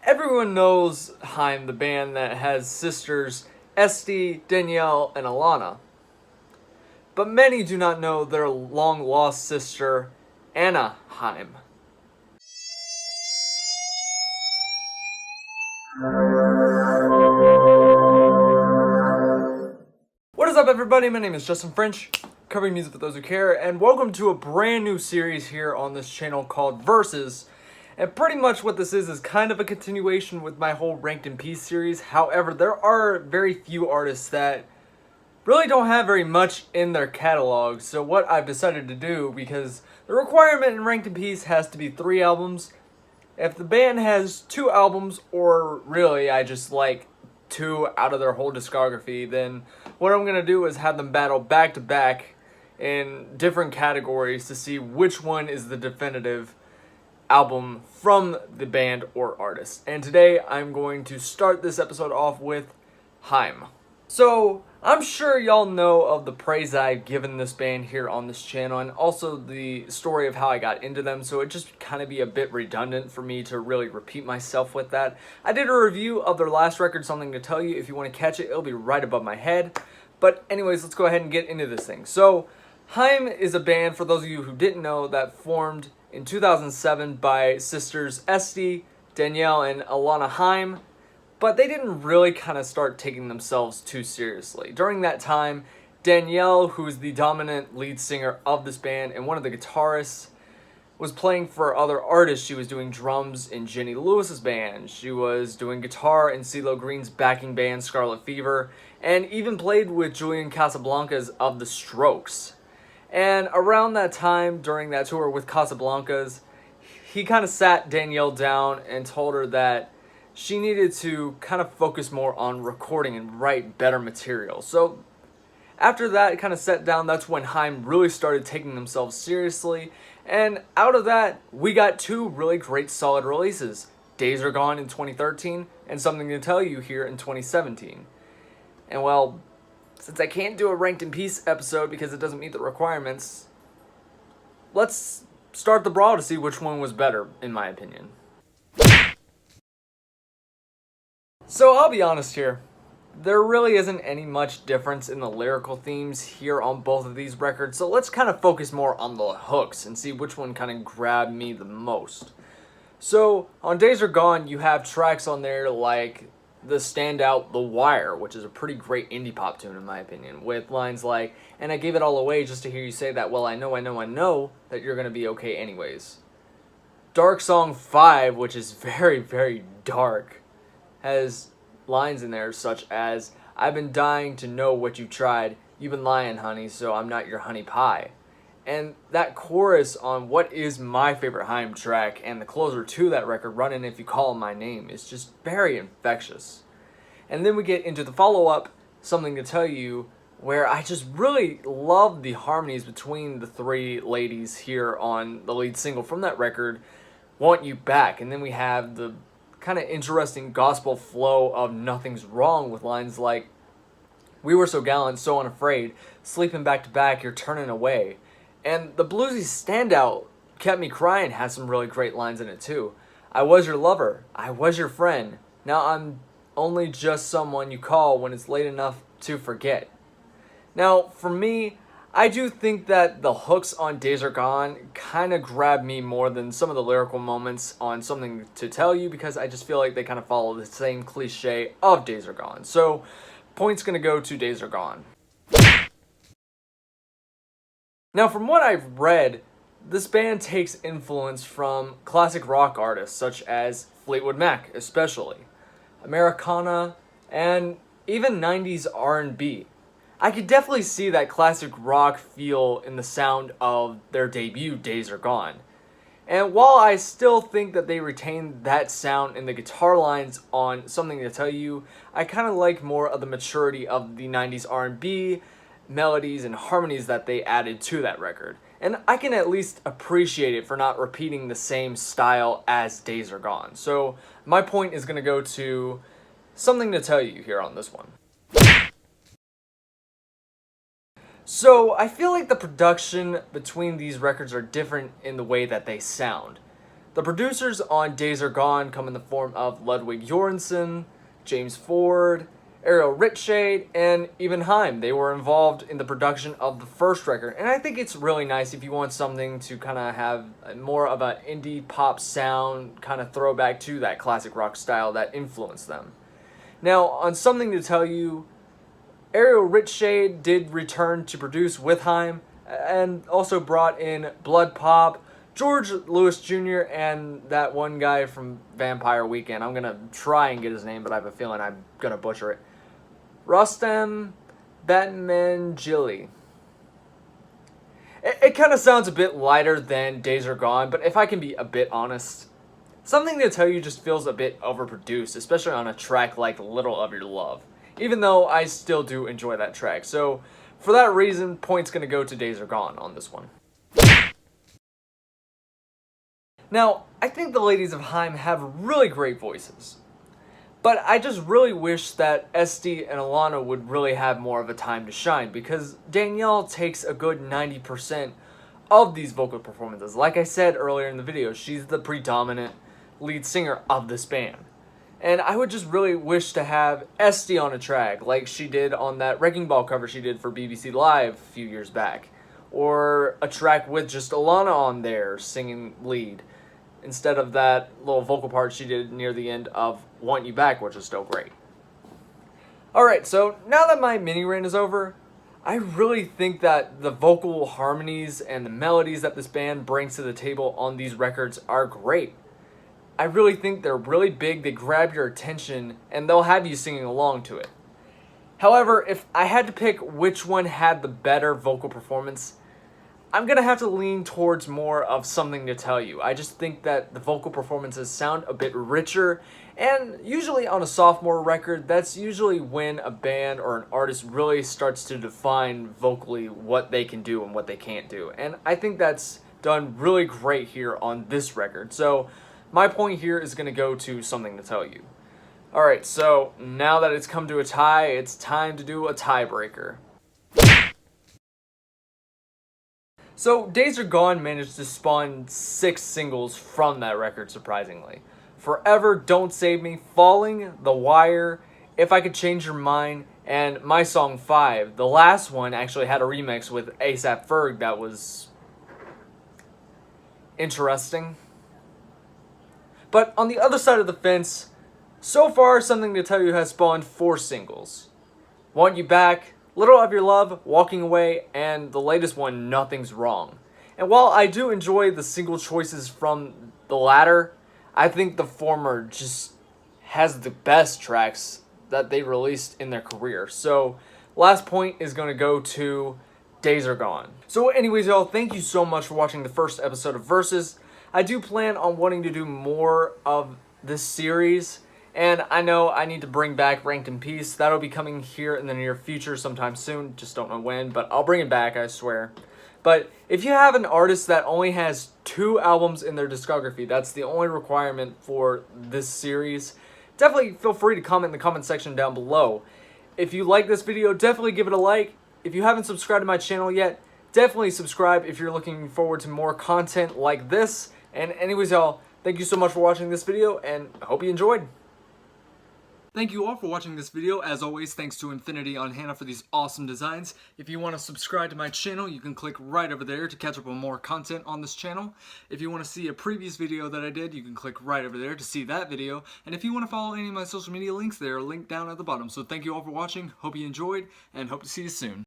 Everyone knows HAIM, the band that has sisters Esty, Danielle, and Alana. But many do not know their long-lost sister, Anna HAIM. What is up, everybody? My name is Justin French, covering music for those who care, and welcome to a brand new series here on this channel called Versus. And pretty much what this is kind of a continuation with my whole Ranked in Peace series. However, there are very few artists that really don't have very much in their catalog. So what I've decided to do, because the requirement in Ranked in Peace has to be 3 albums. If the band has 2 albums, or really I just like 2 out of their whole discography, then what I'm going to do is have them battle back to back in different categories to see which one is the definitive album from the band or artist. And today I'm going to start this episode off with HAIM. So I'm sure y'all know of the praise I've given this band here on this channel, and also the story of how I got into them, so it just kind of be a bit redundant for me to really repeat myself with that. I did a review of their last record, Something to Tell You. If you want to catch it, it'll be right above my head. But anyways, let's go ahead and get into this thing. So HAIM is a band, for those of you who didn't know, that formed in 2007 by sisters Esty, Danielle, and Alana HAIM. But they didn't really kind of start taking themselves too seriously. During that time, Danielle, who's the dominant lead singer of this band and one of the guitarists, was playing for other artists. She was doing drums in Jenny Lewis's band. She was doing guitar in CeeLo Green's backing band, Scarlet Fever, and even played with Julian Casablancas of The Strokes. And around that time, during that tour with Casablancas, he kind of sat Danielle down and told her that she needed to kind of focus more on recording and write better material. So after that kind of set down, that's when HAIM really started taking themselves seriously. And out of that, we got 2 really great solid releases. Days Are Gone in 2013 and Something to Tell You here in 2017. And well, since I can't do a Ranked in Peace episode because it doesn't meet the requirements, let's start the brawl to see which one was better, in my opinion. So I'll be honest here, there really isn't any much difference in the lyrical themes here on both of these records, so let's kind of focus more on the hooks and see which one kind of grabbed me the most. So on Days Are Gone, you have tracks on there like the standout The Wire, which is a pretty great indie pop tune in my opinion, with lines like, "And I gave it all away just to hear you say that, well I know that you're gonna be okay anyways." Dark Song 5, which is very, very dark, has lines in there such as, "I've been dying to know what you've tried, you've been lying honey, so I'm not your honey pie." And that chorus on what is my favorite HAIM track and the closer to that record, "Running If You Call My Name," is just very infectious. And then we get into the follow-up, Something to Tell You, where I just really love the harmonies between the 3 ladies here on the lead single from that record, Want You Back. And then we have the kind of interesting gospel flow of Nothing's Wrong with lines like, "We were so gallant, so unafraid, sleeping back to back, you're turning away." And the bluesy standout, Kept Me Crying, has some really great lines in it too. "I was your lover, I was your friend, now I'm only just someone you call when it's late enough to forget." Now, for me, I do think that the hooks on Days Are Gone kind of grab me more than some of the lyrical moments on Something to Tell You, because I just feel like they kind of follow the same cliche of Days Are Gone. So, points gonna go to Days Are Gone. Now, from what I've read, this band takes influence from classic rock artists such as Fleetwood Mac, especially Americana, and even 90s R&B. I could definitely see that classic rock feel in the sound of their debut, Days Are Gone. And while I still think that they retain that sound in the guitar lines on Something to Tell You, I kind of like more of the maturity of the 90s R&B melodies and harmonies that they added to that record. And I can at least appreciate it for not repeating the same style as Days Are Gone. So my point is going to go to Something to Tell You here on this one. So I feel like the production between these records are different in the way that they sound. The producers on Days Are Gone come in the form of Ludwig Göransson, James Ford, Ariel Richshade, and even HAIM. They were involved in the production of the first record, and I think it's really nice if you want something to kind of have more of an indie pop sound, kind of throwback to that classic rock style that influenced them. Now, on Something to Tell You, Ariel Richshade did return to produce with HAIM, and also brought in Blood Pop, George Lewis Jr., and that one guy from Vampire Weekend. I'm going to try and get his name, but I have a feeling I'm going to butcher it. Rustam Batmanjili. It kind of sounds a bit lighter than Days Are Gone, but if I can be a bit honest, Something to Tell You just feels a bit overproduced, especially on a track like Little of Your Love, even though I still do enjoy that track. So for that reason, point's going to go to Days Are Gone on this one. Now, I think the ladies of HAIM have really great voices, but I just really wish that Esty and Alana would really have more of a time to shine, because Danielle takes a good 90% of these vocal performances. Like I said earlier in the video, she's the predominant lead singer of this band. And I would just really wish to have Esty on a track, like she did on that Wrecking Ball cover she did for BBC Live a few years back. Or a track with just Alana on there singing lead, instead of that little vocal part she did near the end of Want You Back, which is still great. Alright, so now that my mini rant is over, I really think that the vocal harmonies and the melodies that this band brings to the table on these records are great. I really think they're really big, they grab your attention, and they'll have you singing along to it. However, if I had to pick which one had the better vocal performance, I'm going to have to lean towards more of Something to Tell You. I just think that the vocal performances sound a bit richer, and usually on a sophomore record, that's usually when a band or an artist really starts to define vocally what they can do and what they can't do. And I think that's done really great here on this record. So my point here is going to go to Something to Tell You. Alright, so now that it's come to a tie, it's time to do a tiebreaker. So, Days Are Gone managed to spawn 6 singles from that record, surprisingly. Forever, Don't Save Me, Falling, The Wire, If I Could Change Your Mind, and my song 5. The last one actually had a remix with A$AP Ferg that was interesting. But on the other side of the fence, so far Something to Tell You has spawned 4 singles. Want You Back, Little of Your Love, Walking Away, and the latest one, Nothing's Wrong. And while I do enjoy the single choices from the latter, I think the former just has the best tracks that they released in their career. So, last point is going to go to Days Are Gone. So anyways, y'all, thank you so much for watching the first episode of Versus. I do plan on wanting to do more of this series, and I know I need to bring back Ranked in Peace. That'll be coming here in the near future sometime soon. Just don't know when, but I'll bring it back, I swear. But if you have an artist that only has 2 albums in their discography, that's the only requirement for this series, definitely feel free to comment in the comment section down below. If you like this video, definitely give it a like. If you haven't subscribed to my channel yet, definitely subscribe if you're looking forward to more content like this. And anyways, y'all, thank you so much for watching this video, and I hope you enjoyed. Thank you all for watching this video. As always, thanks to Infinity on Hannah for these awesome designs. If you want to subscribe to my channel, you can click right over there to catch up on more content on this channel. If you want to see a previous video that I did, you can click right over there to see that video. And if you want to follow any of my social media links, they are linked down at the bottom. So thank you all for watching. Hope you enjoyed, and hope to see you soon.